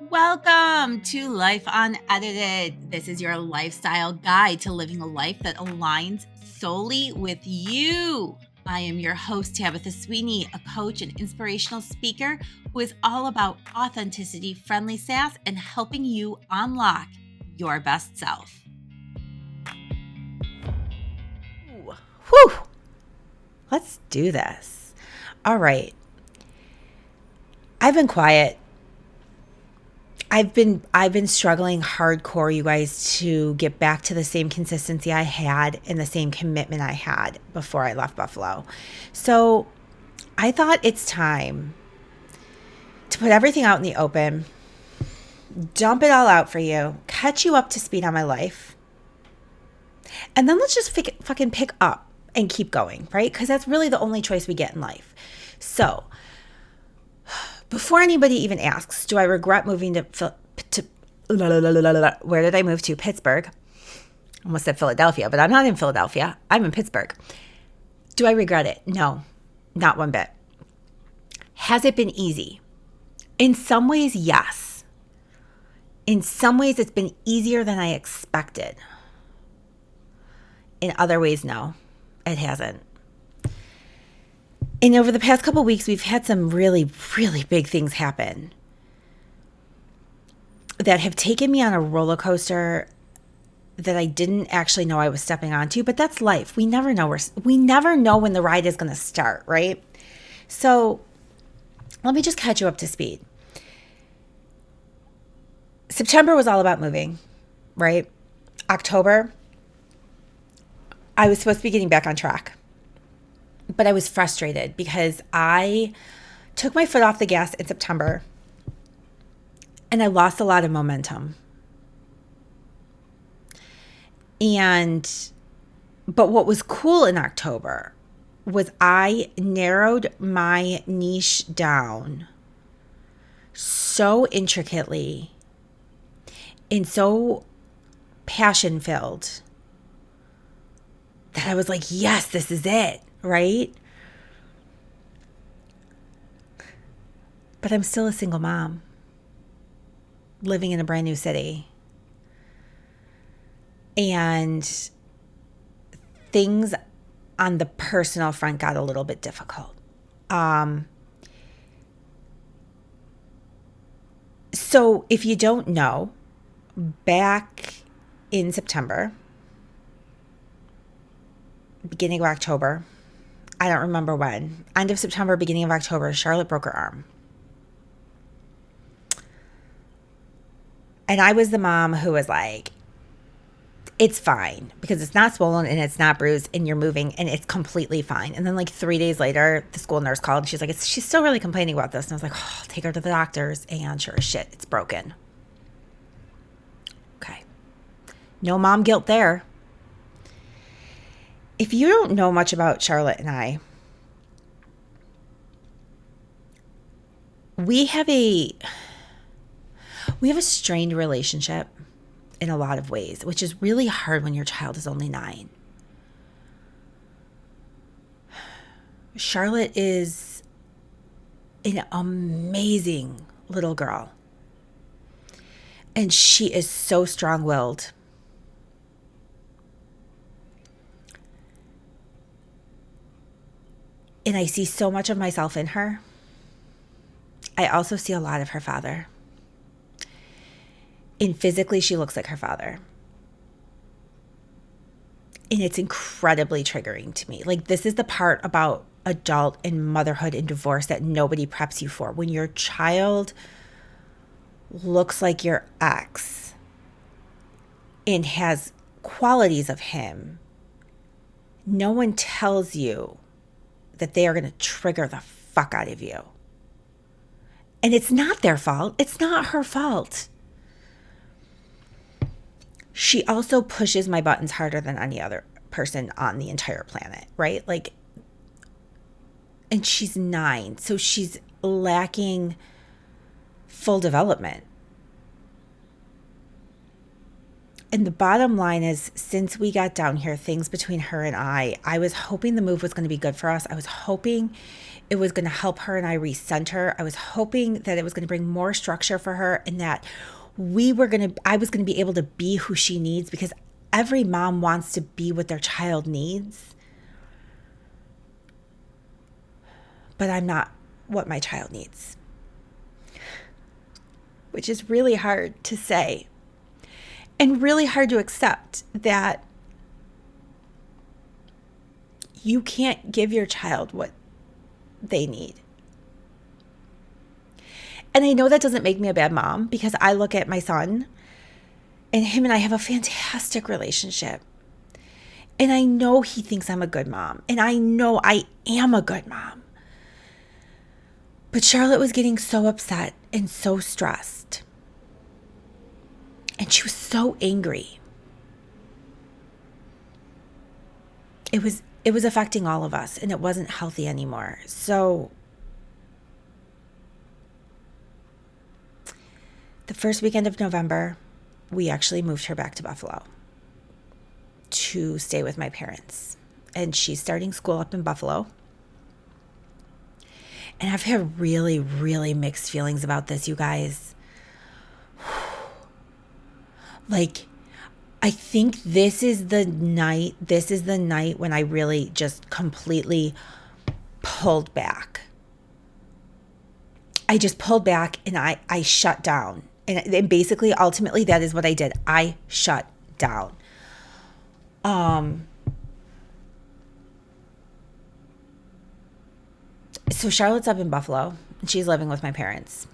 Welcome to Life Unedited. This is your lifestyle guide to living a life that aligns solely with you. I am your host, Tabitha Sweeney, a coach and inspirational speaker who is all about authenticity, friendly sass, and helping you unlock your best self. Whew. Let's do this. All right. I've been quiet. I've been struggling hardcore, you guys, to get back to the same consistency I had and the same commitment I had before I left Buffalo. So I thought it's time to put everything out in the open, dump it all out for you, catch you up to speed on my life, and then let's just fucking pick up and keep going, right? Because that's really the only choice we get in life. So before anybody even asks, do I regret moving to where did I move to? Pittsburgh. I almost said Philadelphia, but I'm not in Philadelphia. I'm in Pittsburgh. Do I regret it? No, not one bit. Has it been easy? In some ways, yes. In some ways, it's been easier than I expected. In other ways, no, it hasn't. And over the past couple of weeks, we've had some really, really big things happen that have taken me on a roller coaster that I didn't actually know I was stepping onto. But that's life. We never know when the ride is going to start, right? So let me just catch you up to speed. September was all about moving, right? October, I was supposed to be getting back on track. But I was frustrated because I took my foot off the gas in September and I lost a lot of momentum. But what was cool in October was I narrowed my niche down so intricately and so passion-filled that I was like, yes, this is it. Right? But I'm still a single mom living in a brand new city. And things on the personal front got a little bit difficult. So if you don't know, back in September, beginning of October, I don't remember when. End of September, beginning of October, Charlotte broke her arm. And I was the mom who was like, it's fine because it's not swollen and it's not bruised and you're moving and it's completely fine. And then like 3 days later, the school nurse called and she's like, she's still really complaining about this. And I was like, oh, I'll take her to the doctors. And sure as shit, it's broken. Okay. No mom guilt there. If you don't know much about Charlotte and I, we have a strained relationship in a lot of ways, which is really hard when your child is only 9. Charlotte is an amazing little girl, and she is so strong-willed. And I see so much of myself in her. I also see a lot of her father. And physically, she looks like her father. And it's incredibly triggering to me. Like, this is the part about adult and motherhood and divorce that nobody preps you for. When your child looks like your ex and has qualities of him, no one tells you that they are going to trigger the fuck out of you. And it's not their fault. It's not her fault. She also pushes my buttons harder than any other person on the entire planet, right? Like, and she's 9, so she's lacking full development. And the bottom line is, since we got down here, things between her and I was hoping the move was going to be good for us. I was hoping it was going to help her and I recenter. I was hoping that it was going to bring more structure for her, and that I was going to be able to be who she needs, because every mom wants to be what their child needs. But I'm not what my child needs, which is really hard to say and really hard to accept, that you can't give your child what they need. And I know that doesn't make me a bad mom, because I look at my son and him and I have a fantastic relationship. And I know he thinks I'm a good mom. And I know I am a good mom. But Charlotte was getting so upset and so stressed. And she was so angry. It was affecting all of us, and it wasn't healthy anymore. So the first weekend of November, we actually moved her back to Buffalo to stay with my parents. And she's starting school up in Buffalo. And I've had really, really mixed feelings about this, you guys. Like, I think this is the night when I really just completely pulled back. I just pulled back and I shut down. And basically, ultimately, that is what I did. I shut down. So Charlotte's up in Buffalo, and she's living with my parents.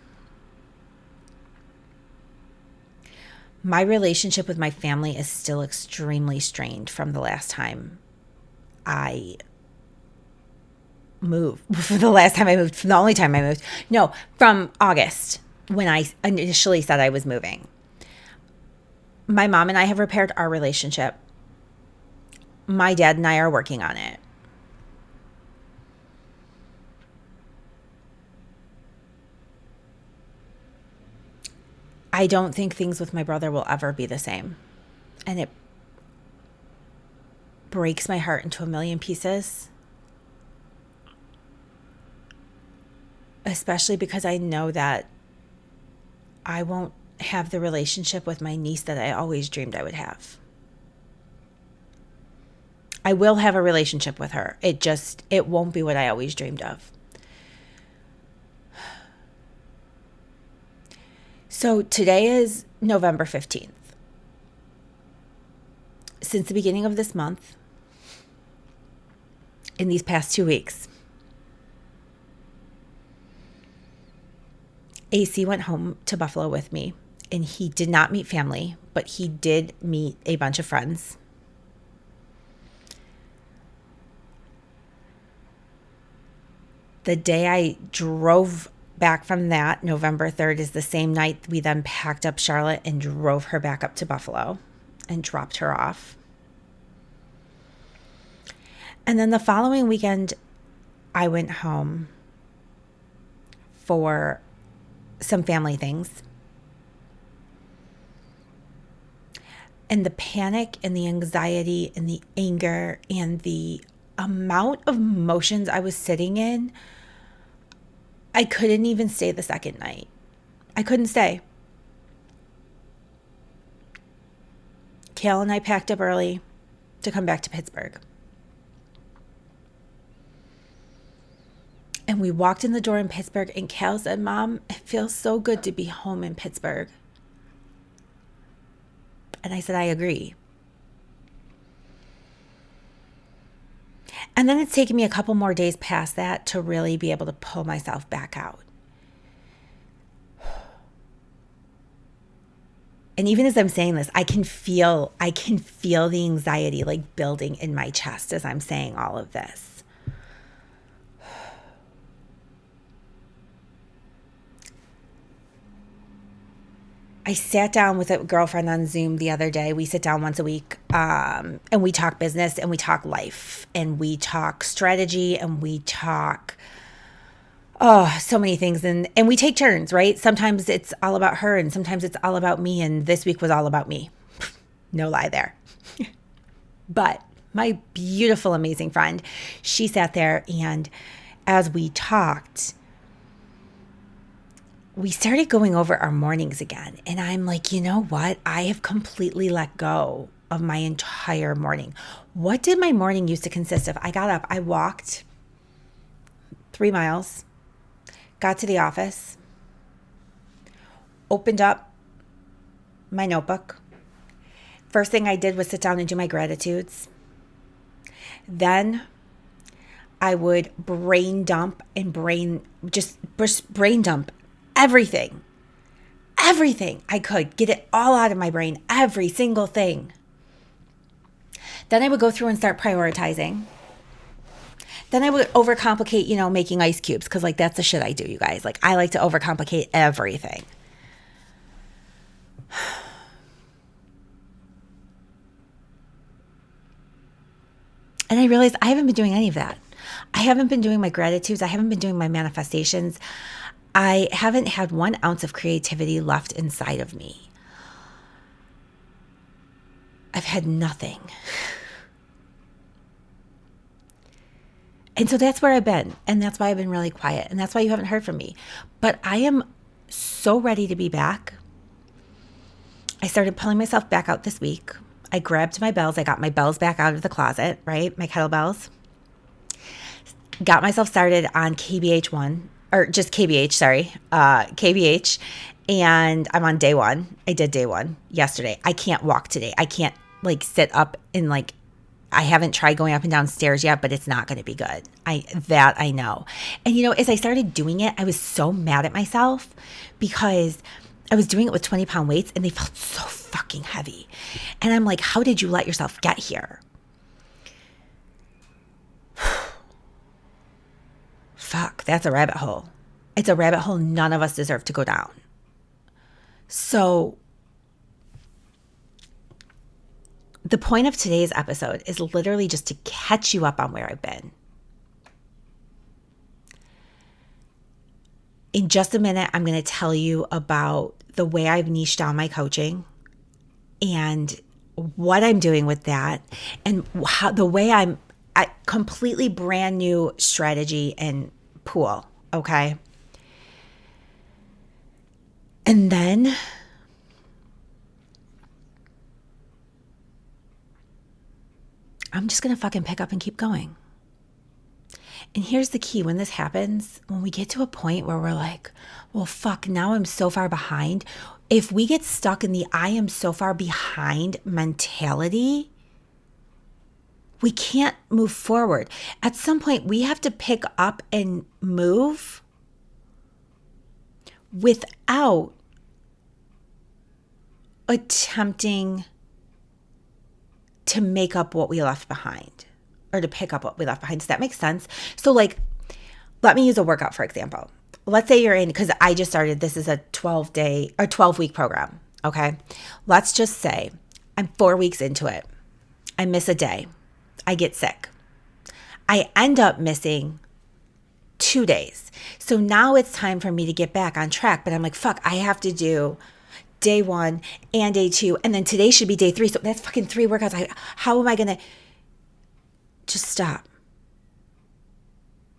My relationship with my family is still extremely strained from the last time I moved. From the only time I moved. No, from August, when I initially said I was moving. My mom and I have repaired our relationship. My dad and I are working on it. I don't think things with my brother will ever be the same. And it breaks my heart into a million pieces. Especially because I know that I won't have the relationship with my niece that I always dreamed I would have. I will have a relationship with her. It won't be what I always dreamed of. So today is November 15th. Since the beginning of this month, in these past 2 weeks, AC went home to Buffalo with me, and he did not meet family, but he did meet a bunch of friends. The day I drove back from that, November 3rd, is the same night we then packed up Charlotte and drove her back up to Buffalo and dropped her off. And then the following weekend, I went home for some family things. And the panic and the anxiety and the anger and the amount of emotions I was sitting in, I couldn't even stay the second night. I couldn't stay. Kale and I packed up early to come back to Pittsburgh. And we walked in the door in Pittsburgh, and Kale said, "Mom, it feels so good to be home in Pittsburgh." And I said, "I agree." And then it's taken me a couple more days past that to really be able to pull myself back out. And even as I'm saying this, I can feel the anxiety like building in my chest as I'm saying all of this. I sat down with a girlfriend on Zoom the other day. We sit down once a week, and we talk business, and we talk life, and we talk strategy, and we talk, so many things. And we take turns, right? Sometimes it's all about her, and sometimes it's all about me. And this week was all about me. No lie there. But my beautiful, amazing friend, she sat there, and as we talked, we started going over our mornings again. And I'm like, you know what? I have completely let go of my entire morning. What did my morning used to consist of? I got up, I walked 3 miles, got to the office, opened up my notebook. First thing I did was sit down and do my gratitudes. Then I would brain dump everything I could, get it all out of my brain, every single thing. Then I would go through and start prioritizing. Then I would overcomplicate, making ice cubes, because like that's the shit I do, you guys. Like I like to overcomplicate everything. And I realized I haven't been doing any of that. I haven't been doing my gratitudes. I haven't been doing my manifestations. I haven't had 1 ounce of creativity left inside of me. I've had nothing. And so that's where I've been. And that's why I've been really quiet. And that's why you haven't heard from me. But I am so ready to be back. I started pulling myself back out this week. I grabbed my bells. I got my bells back out of the closet, right? My kettlebells. Got myself started on KBH1, or just KBH, sorry. KBH. And I'm on day 1. I did day 1 yesterday. I can't walk today. I can't sit up and I haven't tried going up and down stairs yet, but it's not going to be good. I know. And as I started doing it, I was so mad at myself because I was doing it with 20-pound weights and they felt so fucking heavy. And I'm like, how did you let yourself get here? Fuck, that's a rabbit hole. It's a rabbit hole none of us deserve to go down. So the point of today's episode is literally just to catch you up on where I've been. In just a minute, I'm going to tell you about the way I've niched down my coaching and what I'm doing with that, and how the way I'm a completely brand new strategy and pool. Okay. And then I'm just going to fucking pick up and keep going. And here's the key. When this happens, when we get to a point where we're like, well, fuck, now I'm so far behind. If we get stuck in the I am so far behind mentality, we can't move forward. At some point, we have to pick up and move without attempting to make up what we left behind, or to pick up what we left behind. Does that make sense? So let me use a workout, for example. Let's say you're in, because I just started, this is a 12-week program. Okay. Let's just say I'm 4 weeks into it. I miss a day. I get sick. I end up missing 2 days. So now it's time for me to get back on track. But I'm like, fuck, I have to do day 1 and day 2. And then today should be day 3. So that's fucking 3 workouts. How am I going to just stop?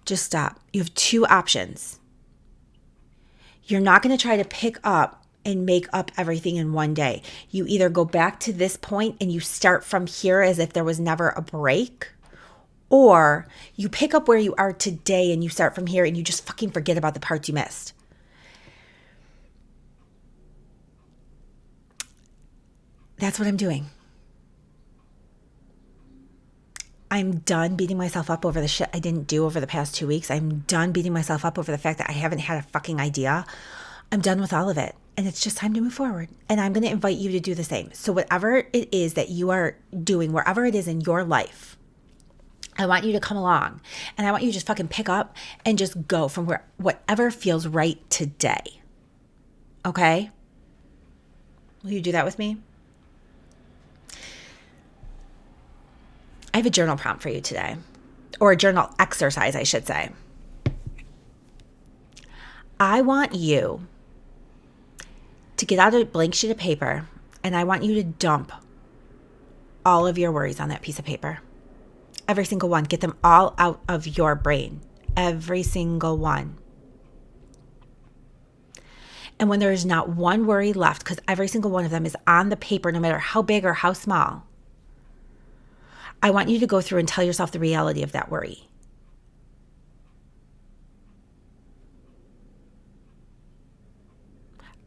Just stop. You have 2 options. You're not going to try to pick up and make up everything in one day. You either go back to this point and you start from here as if there was never a break, or you pick up where you are today and you start from here and you just fucking forget about the parts you missed. That's what I'm doing. I'm done beating myself up over the shit I didn't do over the past 2 weeks. I'm done beating myself up over the fact that I haven't had a fucking idea. I'm done with all of it. And it's just time to move forward. And I'm going to invite you to do the same. So whatever it is that you are doing, wherever it is in your life, I want you to come along. And I want you to just fucking pick up and just go from whatever feels right today. Okay? Will you do that with me? I have a journal prompt for you today, or a journal exercise, I should say. I want you to get out a blank sheet of paper, and I want you to dump all of your worries on that piece of paper. Every single one. Get them all out of your brain. every single one. And when there is not one worry left, because every single one of them is on the paper, no matter how big or how small, I want you to go through and tell yourself the reality of that worry.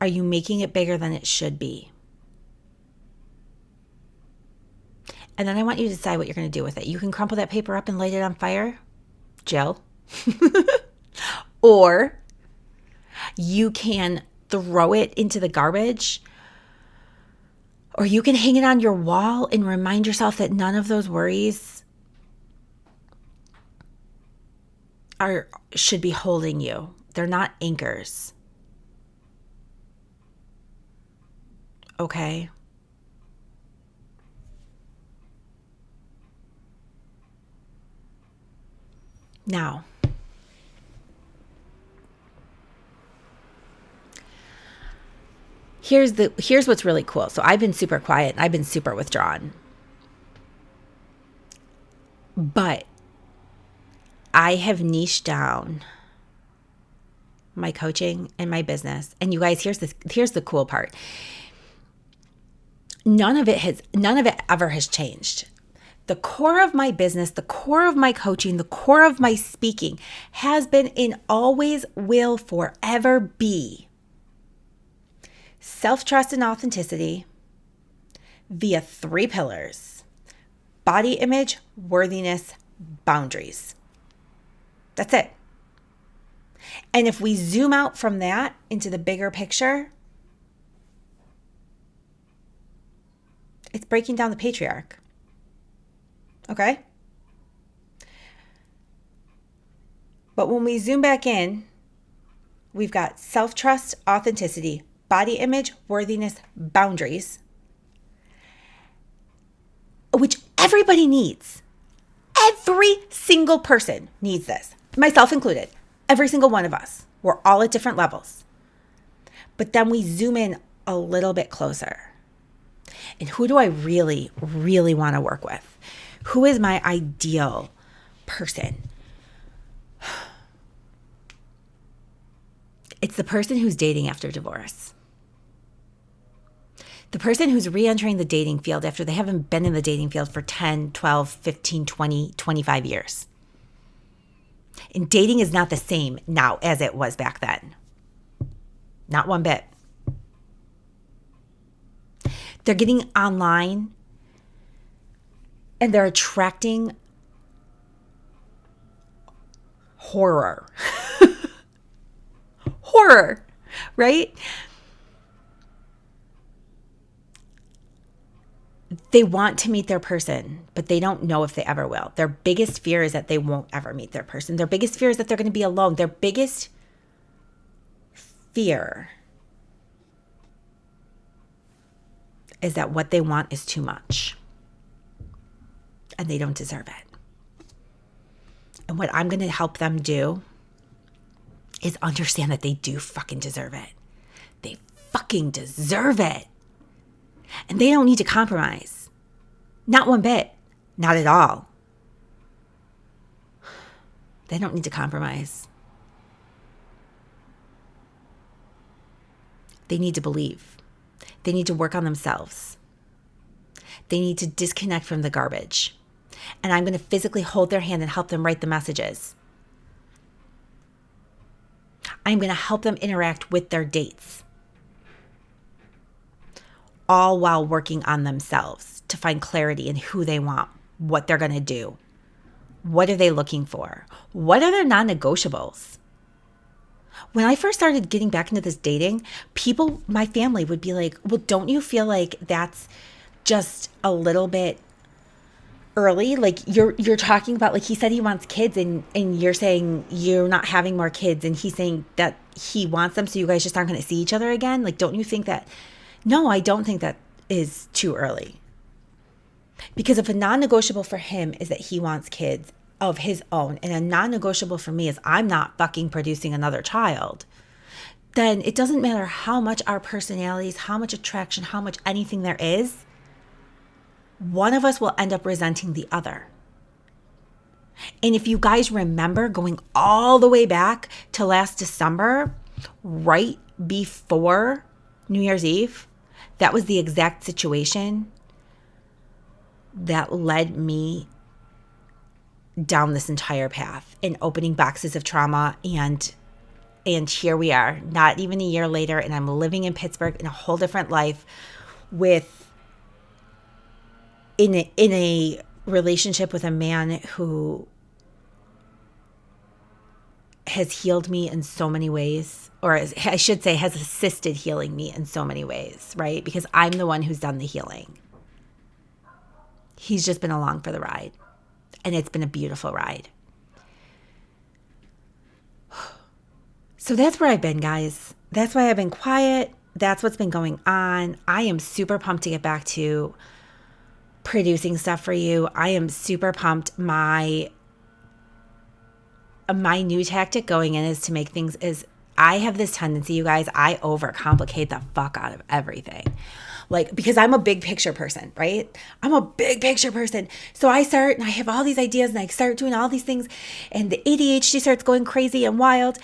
Are you making it bigger than it should be? And then I want you to decide what you're going to do with it. You can crumple that paper up and light it on fire, Jill. Or you can throw it into the garbage. Or you can hang it on your wall and remind yourself that none of those worries should be holding you. They're not anchors. Okay? Now, here's what's really cool. So I've been super quiet. I've been super withdrawn. But I have niched down my coaching and my business. And you guys, here's the cool part. None of it ever has changed. The core of my business, the core of my coaching, the core of my speaking has been and always will forever be self-trust and authenticity via 3 pillars: body image, worthiness, boundaries. That's it. And if we zoom out from that into the bigger picture, it's breaking down the patriarch. Okay? But when we zoom back in, we've got self-trust, authenticity, body image, worthiness, boundaries, which everybody needs. Every single person needs this, myself included. Every single one of us. We're all at different levels. But then we zoom in a little bit closer. And who do I really, really want to work with? Who is my ideal person? It's the person who's dating after divorce. The person who's re-entering the dating field after they haven't been in the dating field for 10, 12, 15, 20, 25 years. And dating is not the same now as it was back then. Not one bit. They're getting online and they're attracting horror. Horror, right? They want to meet their person, but they don't know if they ever will. Their biggest fear is that they won't ever meet their person. Their biggest fear is that they're going to be alone. Their biggest fear is that what they want is too much and they don't deserve it. And what I'm going to help them do is understand that they do fucking deserve it. They fucking deserve it. And they don't need to compromise. Not one bit. Not at all. They don't need to compromise. They need to believe. They need to work on themselves. They need to disconnect from the garbage. And I'm going to physically hold their hand and help them write the messages. I'm going to help them interact with their dates. All while working on themselves to find clarity in who they want, what they're going to do. What are they looking for? What are their non-negotiables? When I first started getting back into this dating, people, my family would be like, well, don't you feel like that's just a little bit early? Like you're talking about, like he said he wants kids and you're saying you're not having more kids and he's saying that he wants them so you guys just aren't going to see each other again. Like, don't you think that? No, I don't think that is too early. Because if a non-negotiable for him is that he wants kids of his own, and a non-negotiable for me is I'm not fucking producing another child, then it doesn't matter how much our personalities, how much attraction, how much anything there is, one of us will end up resenting the other. And if you guys remember going all the way back to last December, right before New Year's Eve, that was the exact situation that led me down this entire path in opening boxes of trauma. And here we are, not even a year later, and I'm living in Pittsburgh in a whole different life in a relationship with a man who has healed me in so many ways, or I should say has assisted healing me in so many ways, right? Because I'm the one who's done the healing. He's just been along for the ride, and it's been a beautiful ride. So that's where I've been, guys. That's why I've been quiet. That's what's been going on. I am super pumped to get back to producing stuff for you. I am super pumped. My new tactic going in is to make things I have this tendency, you guys, I overcomplicate the fuck out of everything. Like, because I'm a big picture person, right? I'm a big picture person. So I start and I have all these ideas and I start doing all these things and the ADHD starts going crazy and wild.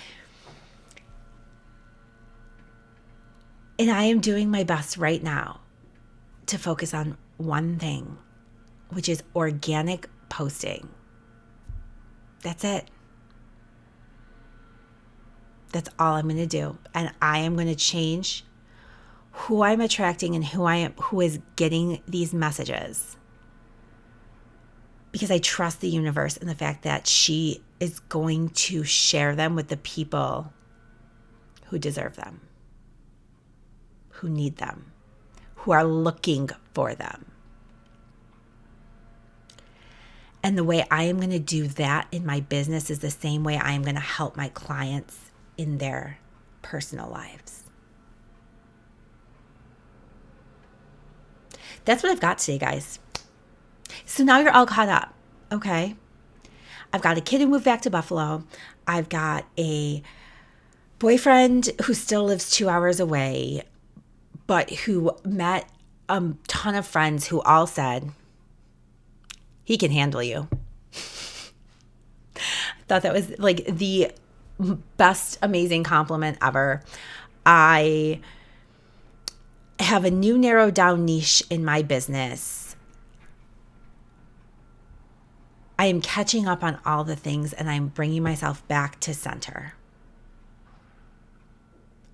And I am doing my best right now to focus on one thing, which is organic posting. That's it. That's all I'm going to do. And I am going to change who I'm attracting and who is getting these messages. Because I trust the universe and the fact that she is going to share them with the people who deserve them, who need them, who are looking for them. And the way I am going to do that in my business is the same way I am going to help my clients in their personal lives. That's what I've got today, guys. So now you're all caught up, okay? I've got a kid who moved back to Buffalo. I've got a boyfriend who still lives 2 hours away, but who met a ton of friends who all said, he can handle you. I thought that was like the best, amazing compliment ever. I have a new narrowed down niche in my business. I am catching up on all the things and I'm bringing myself back to center.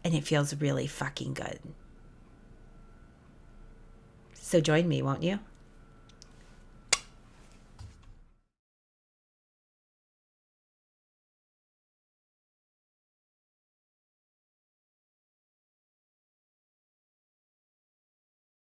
And it feels really fucking good. So join me, won't you?